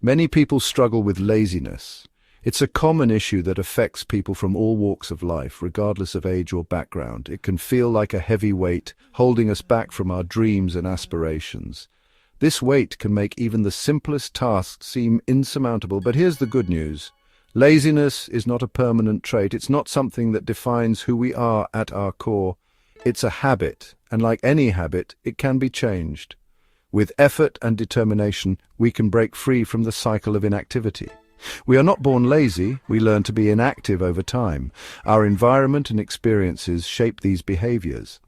Many people struggle with laziness. It's a common issue that affects people from all walks of life, regardless of age or background. It can feel like a heavy weight, holding us back from our dreams and aspirations. This weight can make even the simplest tasks seem insurmountable, but here's the good news. Laziness is not a permanent trait. It's not something that defines who we are at our core. It's a habit, and like any habit, it can be changed. With effort and determination, we can break free from the cycle of inactivity. We are not born lazy, we learn to be inactive over time. Our environment and experiences shape these behaviors.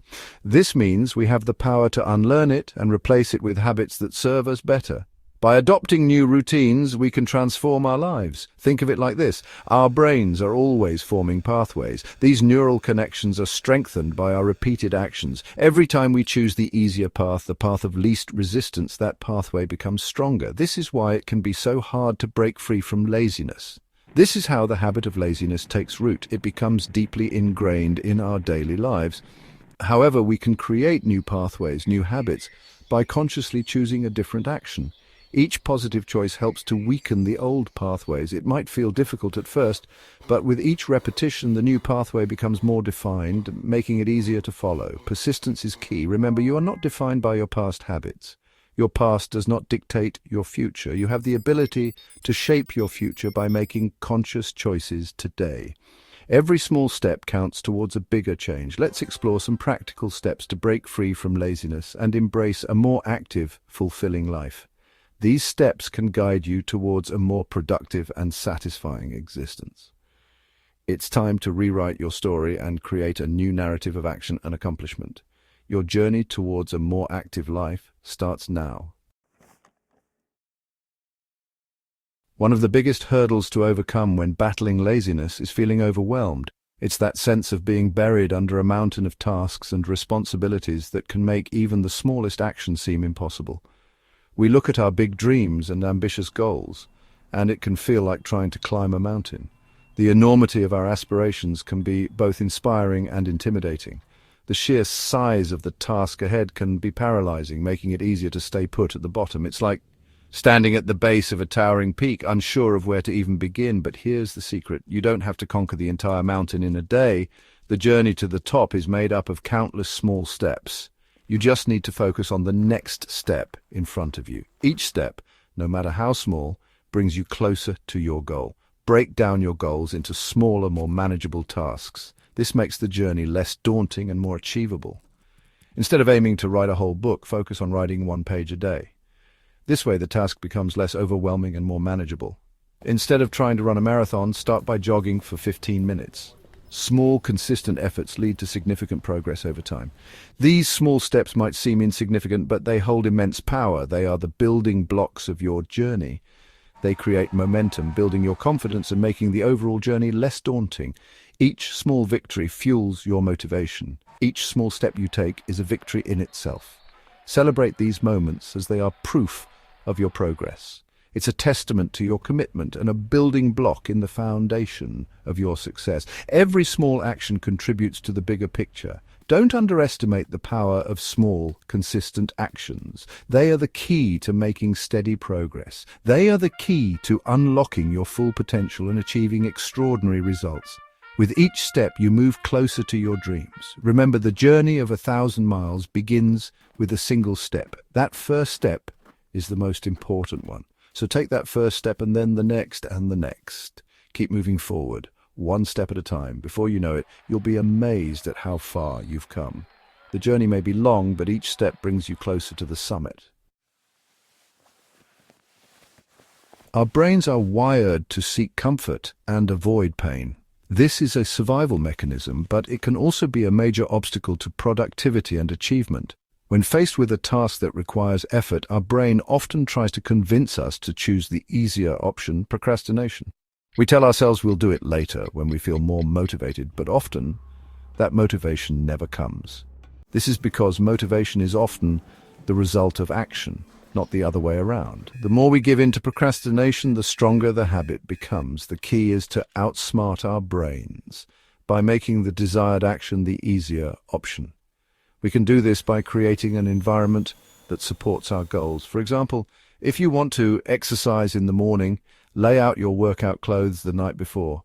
This means we have the power to unlearn it and replace it with habits that serve us better. By adopting new routines, we can transform our lives. Think of it like this. Our brains are always forming pathways. These neural connections are strengthened by our repeated actions. Every time we choose the easier path, the path of least resistance, that pathway becomes stronger. This is why it can be so hard to break free from laziness. This is how the habit of laziness takes root. It becomes deeply ingrained in our daily lives. However, we can create new pathways, new habits, by consciously choosing a different action. Each positive choice helps to weaken the old pathways. It might feel difficult at first, but with each repetition, the new pathway becomes more defined, making it easier to follow. Persistence is key. Remember, you are not defined by your past habits. Your past does not dictate your future. You have the ability to shape your future by making conscious choices today. Every small step counts towards a bigger change. Let's explore some practical steps to break free from laziness and embrace a more active, fulfilling life. These steps can guide you towards a more productive and satisfying existence. It's time to rewrite your story and create a new narrative of action and accomplishment. Your journey towards a more active life starts now. One of the biggest hurdles to overcome when battling laziness is feeling overwhelmed. It's that sense of being buried under a mountain of tasks and responsibilities that can make even the smallest action seem impossible. We look at our big dreams and ambitious goals, and it can feel like trying to climb a mountain. The enormity of our aspirations can be both inspiring and intimidating. The sheer size of the task ahead can be paralyzing, making it easier to stay put at the bottom. It's like standing at the base of a towering peak, unsure of where to even begin. But here's the secret. You don't have to conquer the entire mountain in a day. The journey to the top is made up of countless small steps. You just need to focus on the next step in front of you. Each step, no matter how small, brings you closer to your goal. Break down your goals into smaller, more manageable tasks. This makes the journey less daunting and more achievable. Instead of aiming to write a whole book, focus on writing 1 page a day. This way, the task becomes less overwhelming and more manageable. Instead of trying to run a marathon, start by jogging for 15 minutes. Small, consistent efforts lead to significant progress over time. These small steps might seem insignificant, but they hold immense power. They are the building blocks of your journey. They create momentum, building your confidence and making the overall journey less daunting. Each small victory fuels your motivation. Each small step you take is a victory in itself. Celebrate these moments as they are proof of your progress. It's a testament to your commitment and a building block in the foundation of your success. Every small action contributes to the bigger picture. Don't underestimate the power of small, consistent actions. They are the key to making steady progress. They are the key to unlocking your full potential and achieving extraordinary results. With each step, you move closer to your dreams. Remember, the journey of 1,000 miles begins with a single step. That first step is the most important one. So take that first step and then the next and the next. Keep moving forward, one step at a time. Before you know it, you'll be amazed at how far you've come. The journey may be long, but each step brings you closer to the summit. Our brains are wired to seek comfort and avoid pain. This is a survival mechanism, but it can also be a major obstacle to productivity and achievement. When faced with a task that requires effort, our brain often tries to convince us to choose the easier option, procrastination. We tell ourselves we'll do it later when we feel more motivated, but often that motivation never comes. This is because motivation is often the result of action, not the other way around. The more we give in to procrastination, the stronger the habit becomes. The key is to outsmart our brains by making the desired action the easier option. We can do this by creating an environment that supports our goals. For example, if you want to exercise in the morning, lay out your workout clothes the night before.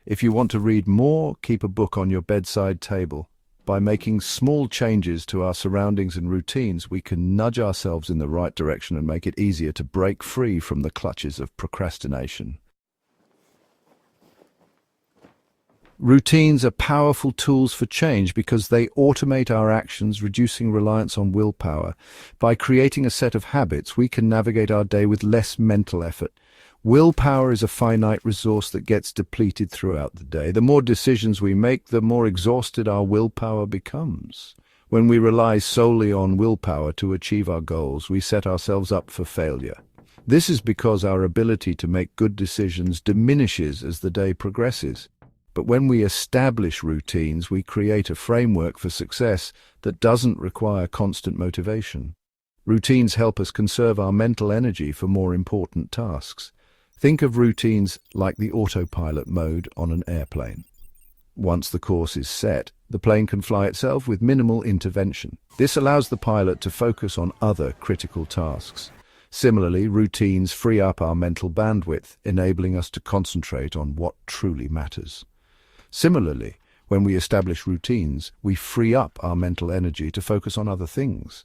If you want to read more, keep a book on your bedside table. By making small changes to our surroundings and routines, we can nudge ourselves in the right direction and make it easier to break free from the clutches of procrastination. Routines are powerful tools for change because they automate our actions, reducing reliance on willpower. By creating a set of habits, we can navigate our day with less mental effort. Willpower is a finite resource that gets depleted throughout the day. The more decisions we make, the more exhausted our willpower becomes. When we rely solely on willpower to achieve our goals, we set ourselves up for failure. This is because our ability to make good decisions diminishes as the day progresses. But when we establish routines, we create a framework for success that doesn't require constant motivation. Routines help us conserve our mental energy for more important tasks. Think of routines like the autopilot mode on an airplane. Once the course is set, the plane can fly itself with minimal intervention. This allows the pilot to focus on other critical tasks. Similarly, routines free up our mental bandwidth, enabling us to concentrate on what truly matters. Similarly, when we establish routines, we free up our mental energy to focus on other things.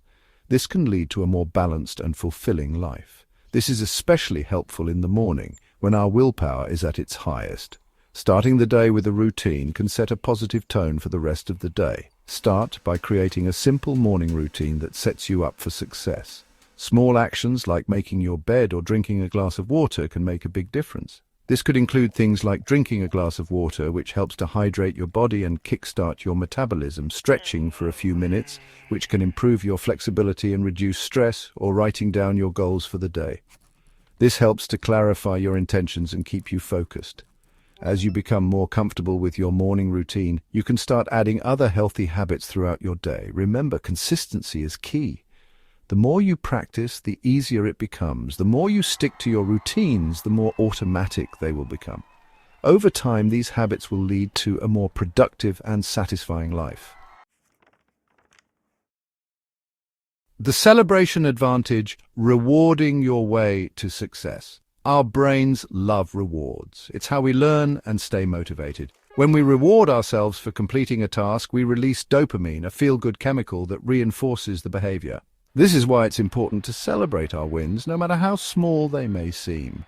This can lead to a more balanced and fulfilling life. This is especially helpful in the morning, when our willpower is at its highest. Starting the day with a routine can set a positive tone for the rest of the day. Start by creating a simple morning routine that sets you up for success. Small actions like making your bed or drinking a glass of water can make a big difference. This could include things like drinking a glass of water, which helps to hydrate your body and kickstart your metabolism, stretching for a few minutes, which can improve your flexibility and reduce stress, or writing down your goals for the day. This helps to clarify your intentions and keep you focused. As you become more comfortable with your morning routine, you can start adding other healthy habits throughout your day. Remember, consistency is key. The more you practice, the easier it becomes. The more you stick to your routines, the more automatic they will become. Over time, these habits will lead to a more productive and satisfying life. The celebration advantage: rewarding your way to success. Our brains love rewards. It's how we learn and stay motivated. When we reward ourselves for completing a task, we release dopamine, a feel-good chemical that reinforces the behavior. This is why it's important to celebrate our wins, no matter how small they may seem.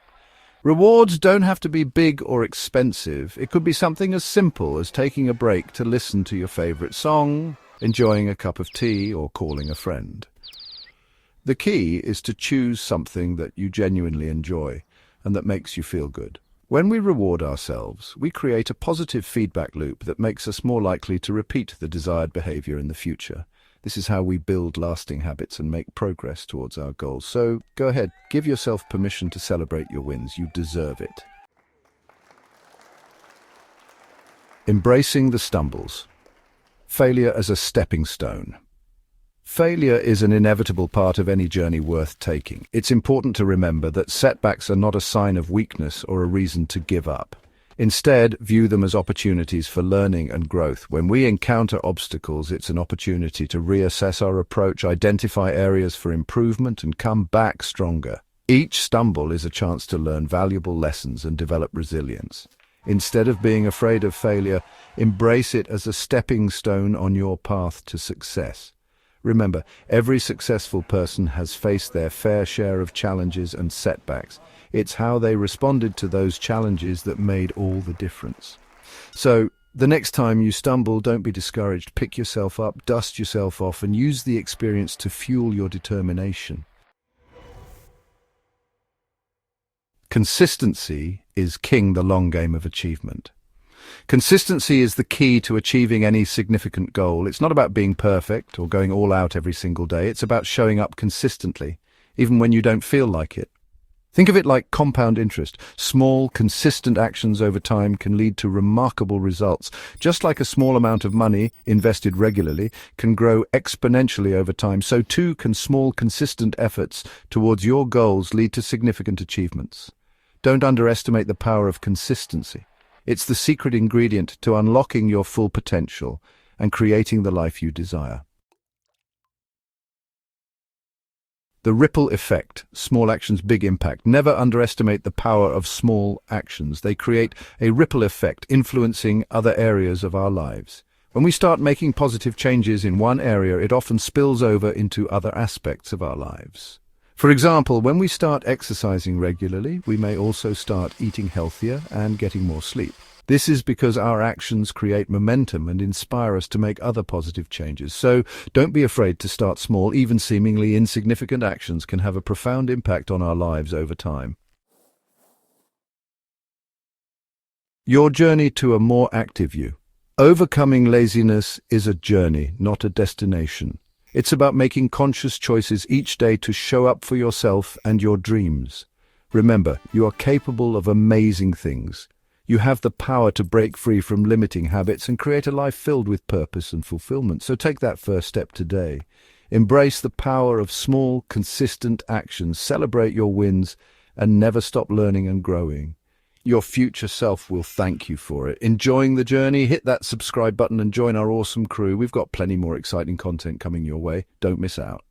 Rewards don't have to be big or expensive. It could be something as simple as taking a break to listen to your favorite song, enjoying a cup of tea, or calling a friend. The key is to choose something that you genuinely enjoy and that makes you feel good. When we reward ourselves, we create a positive feedback loop that makes us more likely to repeat the desired behavior in the future. This is how we build lasting habits and make progress towards our goals. So go ahead, give yourself permission to celebrate your wins. You deserve it. Embracing the stumbles. Failure as a stepping stone. Failure is an inevitable part of any journey worth taking. It's important to remember that setbacks are not a sign of weakness or a reason to give up. Instead, view them as opportunities for learning and growth. When we encounter obstacles, it's an opportunity to reassess our approach, identify areas for improvement, and come back stronger. Each stumble is a chance to learn valuable lessons and develop resilience. Instead of being afraid of failure, embrace it as a stepping stone on your path to success. Remember, every successful person has faced their fair share of challenges and setbacks. It's how they responded to those challenges that made all the difference. So, the next time you stumble, don't be discouraged. Pick yourself up, dust yourself off, and use the experience to fuel your determination. Consistency is king the long game of achievement. Consistency is the key to achieving any significant goal. It's not about being perfect or going all out every single day. It's about showing up consistently, even when you don't feel like it. Think of it like compound interest. Small, consistent actions over time can lead to remarkable results. Just like a small amount of money invested regularly can grow exponentially over time, so too can small, consistent efforts towards your goals lead to significant achievements. Don't underestimate the power of consistency. It's the secret ingredient to unlocking your full potential and creating the life you desire. The ripple effect, small actions, big impact. Never underestimate the power of small actions. They create a ripple effect, influencing other areas of our lives. When we start making positive changes in one area, it often spills over into other aspects of our lives. For example, when we start exercising regularly, we may also start eating healthier and getting more sleep. This is because our actions create momentum and inspire us to make other positive changes. So don't be afraid to start small. Even seemingly insignificant actions can have a profound impact on our lives over time. Your journey to a more active you. Overcoming laziness is a journey, not a destination. It's about making conscious choices each day to show up for yourself and your dreams. Remember, you are capable of amazing things. You have the power to break free from limiting habits and create a life filled with purpose and fulfillment. So take that first step today. Embrace the power of small, consistent actions. Celebrate your wins and never stop learning and growing. Your future self will thank you for it. Enjoying the journey? Hit that subscribe button and join our awesome crew. We've got plenty more exciting content coming your way. Don't miss out.